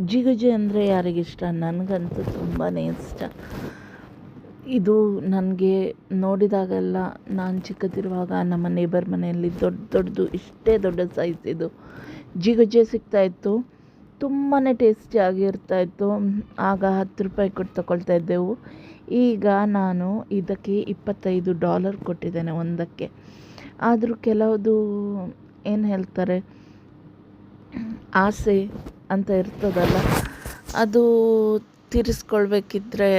ಜಿಗುಜೆ ಅಂದರೆ ಯಾರಿಗಿಷ್ಟ? ನನಗಂತೂ ತುಂಬಾ ಇಷ್ಟ. ಇದು ನನಗೆ ನೋಡಿದಾಗೆಲ್ಲ ನಾನು ಚಿಕ್ಕದಿರುವಾಗ ನಮ್ಮ ನೇಬರ್ ಮನೆಯಲ್ಲಿ ದೊಡ್ಡದು ಇಷ್ಟೇ ದೊಡ್ಡ ಸೈಜ್ ಇದು ಜಿಗುಜೆ ಸಿಗ್ತಾಯಿತ್ತು. ತುಂಬಾ ಟೇಸ್ಟಿಯಾಗಿರ್ತಾಯಿತ್ತು. ಆಗ ₹10 ಕೊಟ್ಟು ತಗೊಳ್ತಾ ಇದ್ದೆವು. ಈಗ ನಾನು ಇದಕ್ಕೆ $25 ಕೊಟ್ಟಿದ್ದೇನೆ ಒಂದಕ್ಕೆ. ಆದರೂ ಕೆಲವುದು ಏನು ಹೇಳ್ತಾರೆ, ಆಸೆ ಅಂತ ಇರ್ತದಲ್ಲ, ಅದು ತೀರಿಸ್ಕೊಳ್ಬೇಕಿದ್ರೆ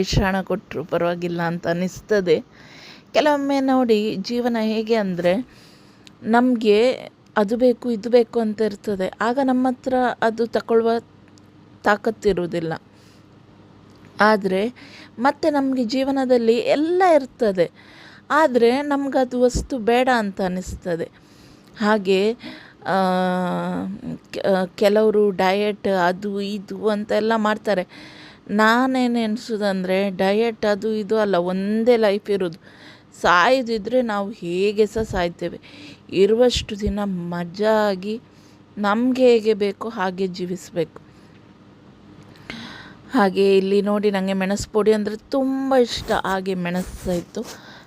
ಎಷ್ಟು ಹಣ ಕೊಟ್ಟರು ಪರವಾಗಿಲ್ಲ ಅಂತ ಅನ್ನಿಸ್ತದೆ. ಕೆಲವೊಮ್ಮೆ ನೋಡಿ ಜೀವನ ಹೇಗೆ ಅಂದರೆ, ನಮಗೆ ಅದು ಬೇಕು ಇದು ಬೇಕು ಅಂತ ಇರ್ತದೆ. ಆಗ ನಮ್ಮ ಹತ್ರ ಅದು ತಗೊಳ್ಳುವ ತಾಕತ್ತಿರುವುದಿಲ್ಲ. ಆದರೆ ಮತ್ತೆ ನಮಗೆ ಜೀವನದಲ್ಲಿ ಎಲ್ಲ ಇರ್ತದೆ, ಆದರೆ ನಮಗದು ವಸ್ತು ಬೇಡ ಅಂತ ಅನ್ನಿಸ್ತದೆ. ಹಾಗೆ ಕೆಲವರು ಡಯಟ್ ಅದು ಇದು ಅಂತೆಲ್ಲ ಮಾಡ್ತಾರೆ. ನಾನೇನು ಎಣಿಸೋದಂದರೆ, ಡಯಟ್ ಅದು ಇದು ಅಲ್ಲ, ಒಂದೇ ಲೈಫ್ ಇರೋದು. ಸಾಯೋದಿದ್ರೆ ನಾವು ಹೇಗೆ ಸಹ ಸಾಯ್ತೇವೆ. ಇರುವಷ್ಟು ದಿನ ಮಜಾ ಆಗಿ ನಮಗೆ ಹೇಗೆ ಬೇಕೋ ಹಾಗೆ ಜೀವಿಸಬೇಕು. ಹಾಗೆ ಇಲ್ಲಿ ನೋಡಿ, ನನಗೆ ಮೆಣಸು ಪುಡಿ ಅಂದರೆ ತುಂಬ ಇಷ್ಟ. ಹಾಗೆ ಮೆಣಸು ಇತ್ತು,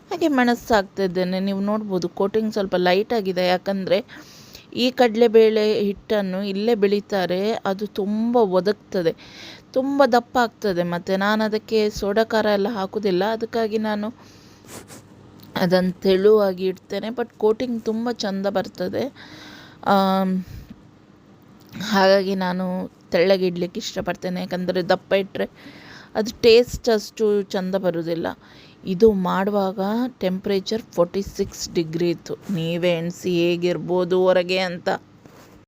ಹಾಗೆ ಮೆಣಸು ಹಾಕ್ತಿದ್ದೇನೆ. ನೀವು ನೋಡ್ಬೋದು ಕೋಟಿಂಗ್ ಸ್ವಲ್ಪ ಲೈಟಾಗಿದೆ, ಯಾಕಂದರೆ ಈ ಕಡಲೆಬೇಳೆ ಹಿಟ್ಟನ್ನು ಇಲ್ಲೇ ಬೆಳೀತಾರೆ. ಅದು ತುಂಬ ಒದಗ್ತದೆ, ತುಂಬ ದಪ್ಪ ಆಗ್ತದೆ. ಮತ್ತು ನಾನು ಅದಕ್ಕೆ ಸೋಡಾ ಖಾರ ಎಲ್ಲ ಹಾಕೋದಿಲ್ಲ, ಅದಕ್ಕಾಗಿ ನಾನು ಅದನ್ನು ತೆಳುವಾಗಿ ಇಡ್ತೇನೆ. ಬಟ್ ಕೋಟಿಂಗ್ ತುಂಬ ಚೆಂದ ಬರ್ತದೆ. ಹಾಗಾಗಿ ನಾನು ತೆಳ್ಳಗೆ ಇಡಲಿಕ್ಕೆ ಇಷ್ಟಪಡ್ತೇನೆ, ಯಾಕಂದರೆ ದಪ್ಪ ಇಟ್ಟರೆ ಅದು ಟೇಸ್ಟ್ ಅಷ್ಟು ಚೆಂದ ಬರೋದಿಲ್ಲ. ಇದು ಮಾಡುವಾಗ ಟೆಂಪ್ರೇಚರ್ 46 ಡಿಗ್ರಿ ಇತ್ತು. ನೀವೇ ಎಣಿಸಿ ಹೇಗಿರ್ಬೋದು ಹೊರಗೆ ಅಂತ.